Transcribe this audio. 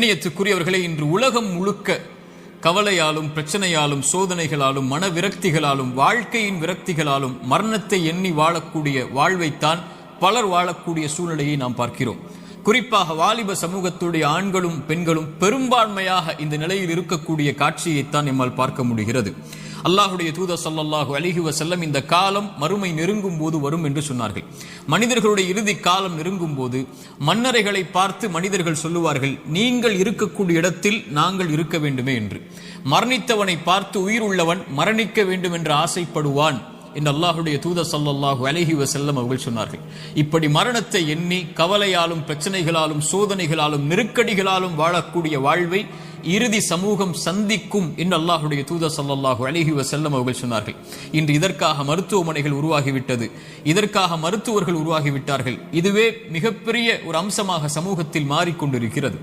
கண்ணியத்துக்குரியவர்களே, இன்று உலகம் முழுக்க கவலையாலும் பிரச்சனையாலும் சோதனைகளாலும் மன விரக்திகளாலும் வாழ்க்கையின் விரக்திகளாலும் மரணத்தை எண்ணி வாழக்கூடிய வாழ்வைத்தான் பலர் வாழக்கூடிய சூழ்நிலையை நாம் பார்க்கிறோம். குறிப்பாக வாலிப சமூகத்துடைய ஆண்களும் பெண்களும் பெரும்பான்மையாக இந்த நிலையில் இருக்கக்கூடிய காட்சியைத்தான் நம்மால் பார்க்க முடிகிறது. அல்லாஹுடைய தூதர் ஸல்லல்லாஹு அலைஹி வஸல்லம் இந்த காலம் மறுமை நெருங்கும் போது வரும் என்று சொன்னார்கள். மனிதர்களுடைய இறுதி காலம் நெருங்கும் போது மன்னரைகளை பார்த்து மனிதர்கள் சொல்லுவார்கள், நீங்கள் இருக்கக்கூடிய இடத்தில் நாங்கள் இருக்க வேண்டுமே என்று. மரணித்தவனை பார்த்து உயிர் உள்ளவன் மரணிக்க வேண்டும் என்று ஆசைப்படுவான் என்று அல்லாஹுடைய தூதர் ஸல்லல்லாஹு அலைஹி வஸல்லம் அவர்கள் சொன்னார்கள். இப்படி மரணத்தை எண்ணி கவலையாலும் பிரச்சனைகளாலும் சோதனைகளாலும் நெருக்கடிகளாலும் வாழக்கூடிய வாழ்வை இறுதி சமூகம் சந்திக்கும் என்று அல்லாஹுடைய தூதர் ஸல்லல்லாஹு அலைஹி வஸல்லம் அவர்கள் சொன்னார்கள். இன்று இதற்காக மருத்துவமனைகள் உருவாகிவிட்டது, இதற்காக மருத்துவர்கள் உருவாகிவிட்டார்கள். இதுவே மிகப்பெரிய ஒரு அம்சமாக சமூகத்தில் மாறிக்கொண்டிருக்கிறது.